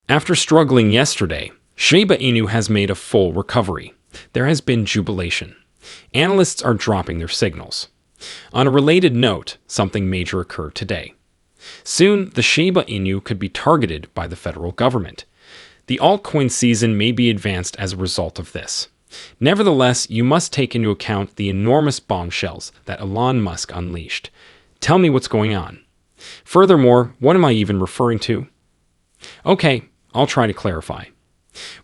After struggling yesterday, Shiba Inu has made a full recovery. There has been jubilation. Analysts are dropping their signals. On a related note, something major occurred today. Soon, the Shiba Inu could be targeted by the federal government. The altcoin season may be advanced as a result of this. Nevertheless, you must take into account the enormous bombshells that Elon Musk unleashed. Tell me what's going on. Furthermore, what am I even referring to? Okay, I'll try to clarify.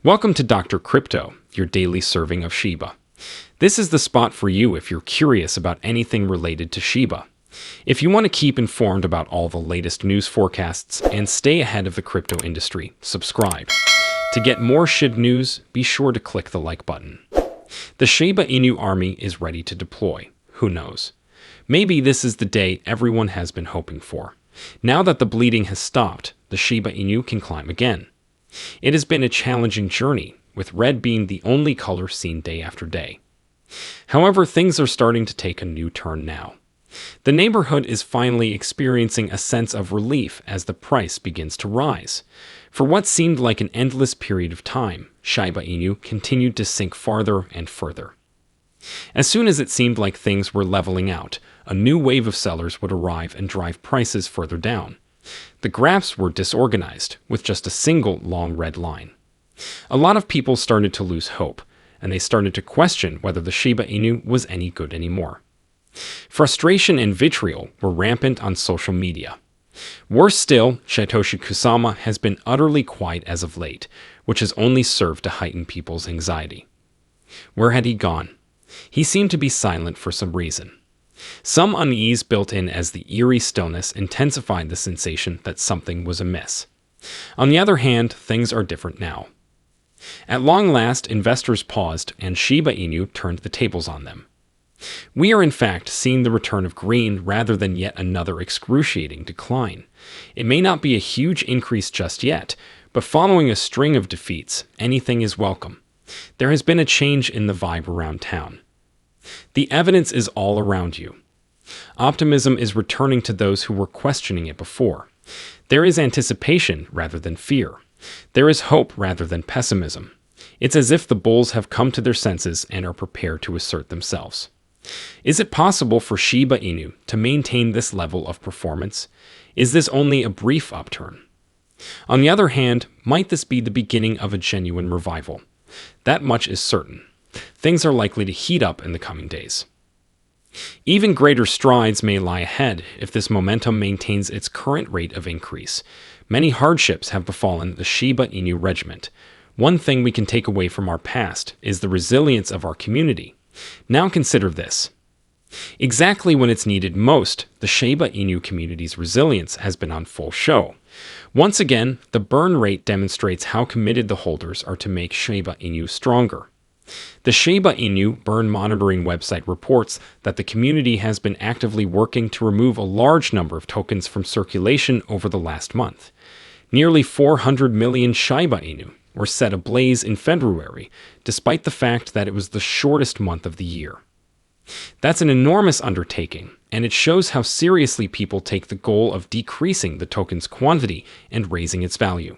Welcome to Dr. Crypto, your daily serving of Shiba. This is the spot for you if you're curious about anything related to Shiba. If you want to keep informed about all the latest news forecasts and stay ahead of the crypto industry, subscribe. To get more SHIB news, be sure to click the like button. The Shiba Inu army is ready to deploy. Who knows? Maybe this is the day everyone has been hoping for. Now that the bleeding has stopped, the Shiba Inu can climb again. It has been a challenging journey, with red being the only color seen day after day. However, things are starting to take a new turn now. The neighborhood is finally experiencing a sense of relief as the price begins to rise. For what seemed like an endless period of time, Shiba Inu continued to sink farther and further. As soon as it seemed like things were leveling out, a new wave of sellers would arrive and drive prices further down. The graphs were disorganized, with just a single long red line. A lot of people started to lose hope, and they started to question whether the Shiba Inu was any good anymore. Frustration and vitriol were rampant on social media. Worse still, Satoshi Kusama has been utterly quiet as of late, which has only served to heighten people's anxiety. Where had he gone? He seemed to be silent for some reason. Some unease built in as the eerie stillness intensified the sensation that something was amiss. On the other hand, things are different now. At long last, investors paused, and Shiba Inu turned the tables on them. We are in fact seeing the return of green rather than yet another excruciating decline. It may not be a huge increase just yet, but following a string of defeats, anything is welcome. There has been a change in the vibe around town. The evidence is all around you. Optimism is returning to those who were questioning it before. There is anticipation rather than fear. There is hope rather than pessimism. It's as if the bulls have come to their senses and are prepared to assert themselves. Is it possible for Shiba Inu to maintain this level of performance? Is this only a brief upturn? On the other hand, might this be the beginning of a genuine revival? That much is certain. Things are likely to heat up in the coming days. Even greater strides may lie ahead if this momentum maintains its current rate of increase. Many hardships have befallen the Shiba Inu regiment. One thing we can take away from our past is the resilience of our community. Now consider this. Exactly when it's needed most, the Shiba Inu community's resilience has been on full show. Once again, the burn rate demonstrates how committed the holders are to make Shiba Inu stronger. The Shiba Inu burn monitoring website reports that the community has been actively working to remove a large number of tokens from circulation over the last month. Nearly 400 million Shiba Inu were set ablaze in February, despite the fact that it was the shortest month of the year. That's an enormous undertaking, and it shows how seriously people take the goal of decreasing the token's quantity and raising its value.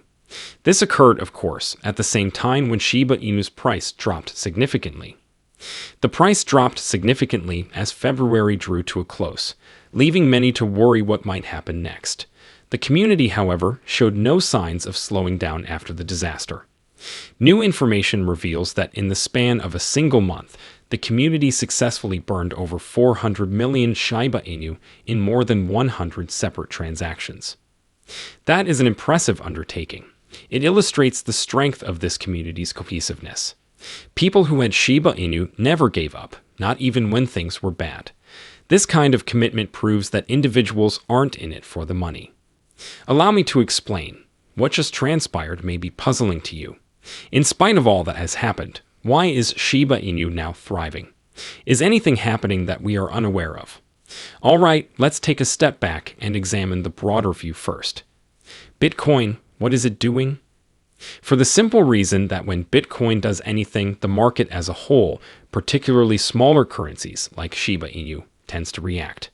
This occurred, of course, at the same time when Shiba Inu's price dropped significantly. The price dropped significantly as February drew to a close, leaving many to worry what might happen next. The community, however, showed no signs of slowing down after the disaster. New information reveals that in the span of a single month, the community successfully burned over 400 million Shiba Inu in more than 100 separate transactions. That is an impressive undertaking. It illustrates the strength of this community's cohesiveness. People who had Shiba Inu never gave up, not even when things were bad. This kind of commitment proves that individuals aren't in it for the money. Allow me to explain. What just transpired may be puzzling to you. In spite of all that has happened, why is Shiba Inu now thriving? Is anything happening that we are unaware of? All right, let's take a step back and examine the broader view first. Bitcoin, what is it doing? For the simple reason that when Bitcoin does anything, the market as a whole, particularly smaller currencies like Shiba Inu, tends to react.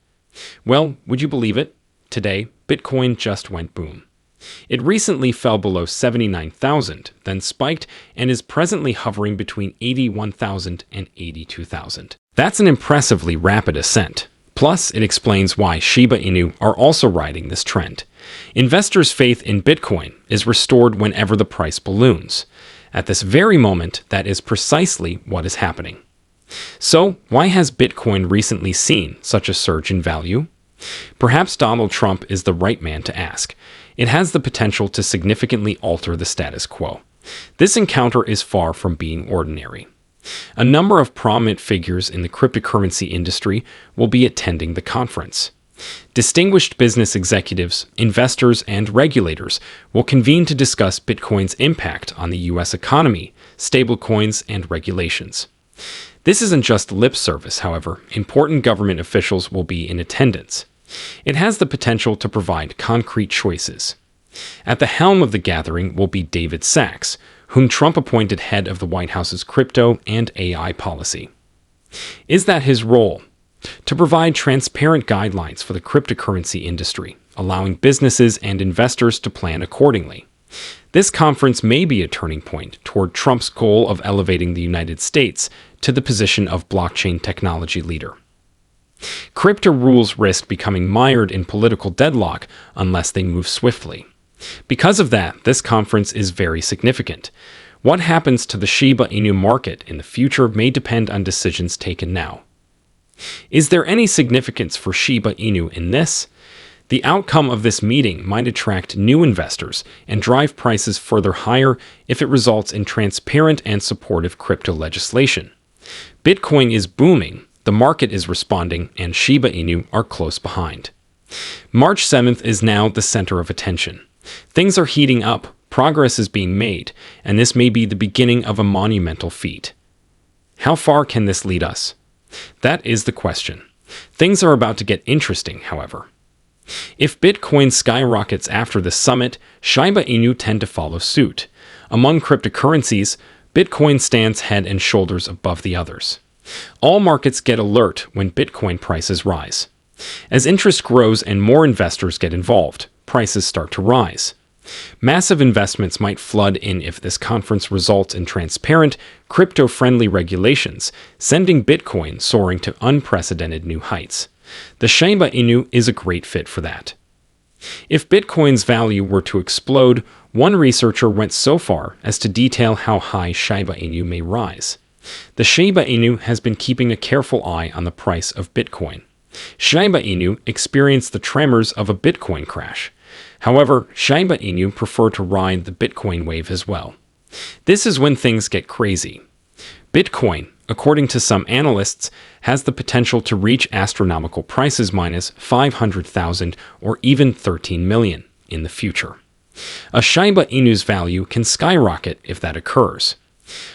Well, would you believe it? Today, Bitcoin just went boom. It recently fell below 79,000, then spiked, and is presently hovering between 81,000 and 82,000. That's an impressively rapid ascent. Plus, it explains why Shiba Inu are also riding this trend. Investors' faith in Bitcoin is restored whenever the price balloons. At this very moment, that is precisely what is happening. So, why has Bitcoin recently seen such a surge in value? Perhaps Donald Trump is the right man to ask. It has the potential to significantly alter the status quo. This encounter is far from being ordinary. A number of prominent figures in the cryptocurrency industry will be attending the conference. Distinguished business executives, investors, and regulators will convene to discuss Bitcoin's impact on the U.S. economy, stablecoins, and regulations. This isn't just lip service, however. Important government officials will be in attendance. It has the potential to provide concrete choices. At the helm of the gathering will be David Sachs, whom Trump appointed head of the White House's crypto and AI policy. Is that his role? To provide transparent guidelines for the cryptocurrency industry, allowing businesses and investors to plan accordingly. This conference may be a turning point toward Trump's goal of elevating the United States to the position of blockchain technology leader. Crypto rules risk becoming mired in political deadlock unless they move swiftly. Because of that, this conference is very significant. What happens to the Shiba Inu market in the future may depend on decisions taken now. Is there any significance for Shiba Inu in this? The outcome of this meeting might attract new investors and drive prices further higher if it results in transparent and supportive crypto legislation. Bitcoin is booming, the market is responding, and Shiba Inu are close behind. March 7th is now the center of attention. Things are heating up, progress is being made, and this may be the beginning of a monumental feat. How far can this lead us? That is the question. Things are about to get interesting, however. If Bitcoin skyrockets after the summit, Shiba Inu tend to follow suit. Among cryptocurrencies, Bitcoin stands head and shoulders above the others. All markets get alert when Bitcoin prices rise. As interest grows and more investors get involved, prices start to rise. Massive investments might flood in if this conference results in transparent, crypto-friendly regulations, sending Bitcoin soaring to unprecedented new heights. The Shiba Inu is a great fit for that. If Bitcoin's value were to explode, one researcher went so far as to detail how high Shiba Inu may rise. The Shiba Inu has been keeping a careful eye on the price of Bitcoin. Shiba Inu experienced the tremors of a Bitcoin crash. However, Shiba Inu prefer to ride the Bitcoin wave as well. This is when things get crazy. Bitcoin, according to some analysts, has the potential to reach astronomical prices minus 500,000 or even 13 million in the future. A Shiba Inu's value can skyrocket if that occurs.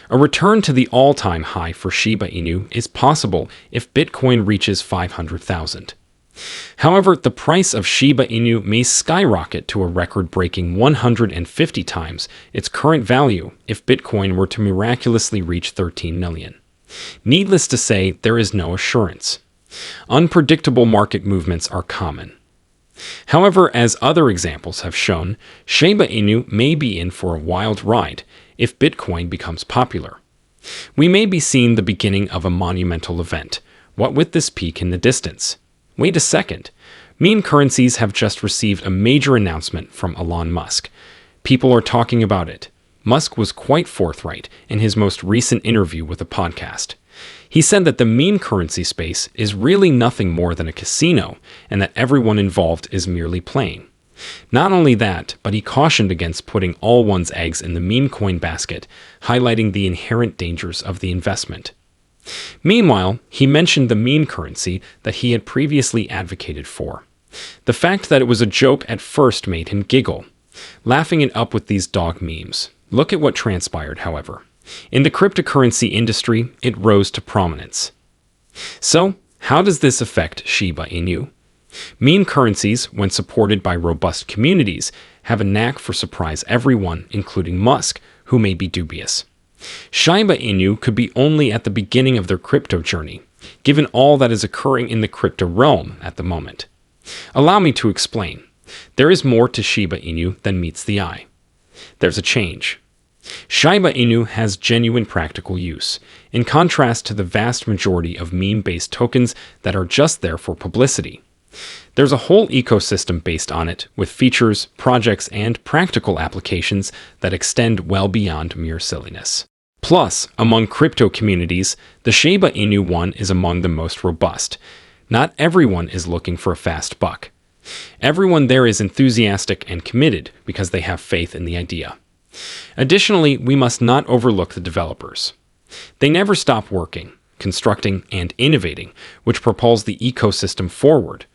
A return to the all-time high for Shiba Inu is possible if Bitcoin reaches 500,000. However, the price of Shiba Inu may skyrocket to a record-breaking 150 times its current value if Bitcoin were to miraculously reach 13 million. Needless to say, there is no assurance. Unpredictable market movements are common. However, as other examples have shown, Shiba Inu may be in for a wild ride if Bitcoin becomes popular. We may be seeing the beginning of a monumental event, what with this peak in the distance. Wait a second. Meme currencies have just received a major announcement from Elon Musk. People are talking about it. Musk was quite forthright in his most recent interview with a podcast. He said that the meme currency space is really nothing more than a casino and that everyone involved is merely playing. Not only that, but he cautioned against putting all one's eggs in the meme coin basket, highlighting the inherent dangers of the investment. Meanwhile, he mentioned the meme currency that he had previously advocated for. The fact that it was a joke at first made him giggle, laughing it up with these dog memes. Look at what transpired, however. In the cryptocurrency industry, it rose to prominence. So, how does this affect Shiba Inu? Meme currencies, when supported by robust communities, have a knack for surprise everyone, including Musk, who may be dubious. Shiba Inu could be only at the beginning of their crypto journey, given all that is occurring in the crypto realm at the moment. Allow me to explain. There is more to Shiba Inu than meets the eye. There's a change. Shiba Inu has genuine practical use, in contrast to the vast majority of meme-based tokens that are just there for publicity. There's a whole ecosystem based on it, with features, projects, and practical applications that extend well beyond mere silliness. Plus, among crypto communities, the Shiba Inu one is among the most robust. Not everyone is looking for a fast buck. Everyone there is enthusiastic and committed because they have faith in the idea. Additionally, we must not overlook the developers. They never stop working, constructing, and innovating, which propels the ecosystem forward.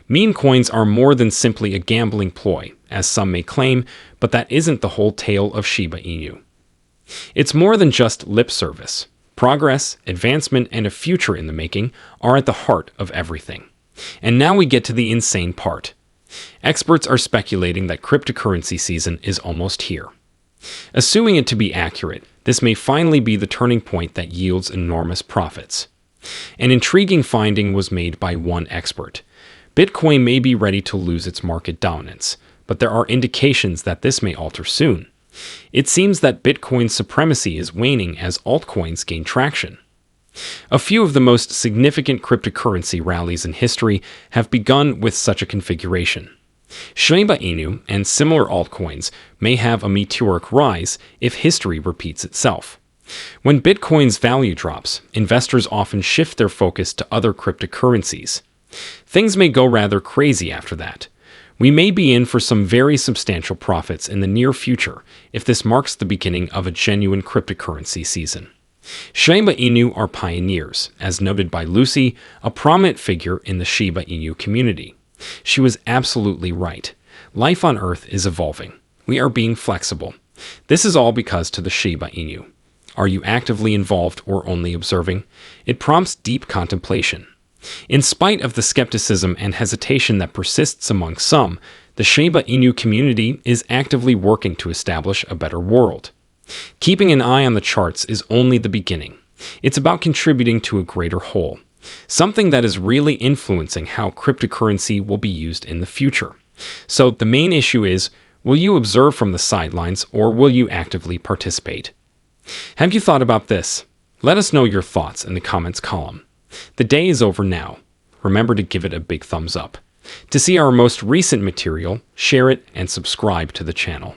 Meme coins are more than simply a gambling ploy, as some may claim, but that isn't the whole tale of Shiba Inu. It's more than just lip service. Progress, advancement, and a future in the making are at the heart of everything. And now we get to the insane part. Experts are speculating that cryptocurrency season is almost here. Assuming it to be accurate, this may finally be the turning point that yields enormous profits. An intriguing finding was made by one expert. Bitcoin may be ready to lose its market dominance, but there are indications that this may alter soon. It seems that Bitcoin's supremacy is waning as altcoins gain traction. A few of the most significant cryptocurrency rallies in history have begun with such a configuration. Shiba Inu and similar altcoins may have a meteoric rise if history repeats itself. When Bitcoin's value drops, investors often shift their focus to other cryptocurrencies. Things may go rather crazy after that. We may be in for some very substantial profits in the near future if this marks the beginning of a genuine cryptocurrency season. Shiba Inu are pioneers, as noted by Lucy, a prominent figure in the Shiba Inu community. She was absolutely right. Life on Earth is evolving. We are being flexible. This is all because to the Shiba Inu. Are you actively involved or only observing? It prompts deep contemplation. In spite of the skepticism and hesitation that persists among some, the Shiba Inu community is actively working to establish a better world. Keeping an eye on the charts is only the beginning. It's about contributing to a greater whole, something that is really influencing how cryptocurrency will be used in the future. So the main issue is, will you observe from the sidelines or will you actively participate? Have you thought about this? Let us know your thoughts in the comments column. The day is over now. Remember to give it a big thumbs up. To see our most recent material, share it and subscribe to the channel.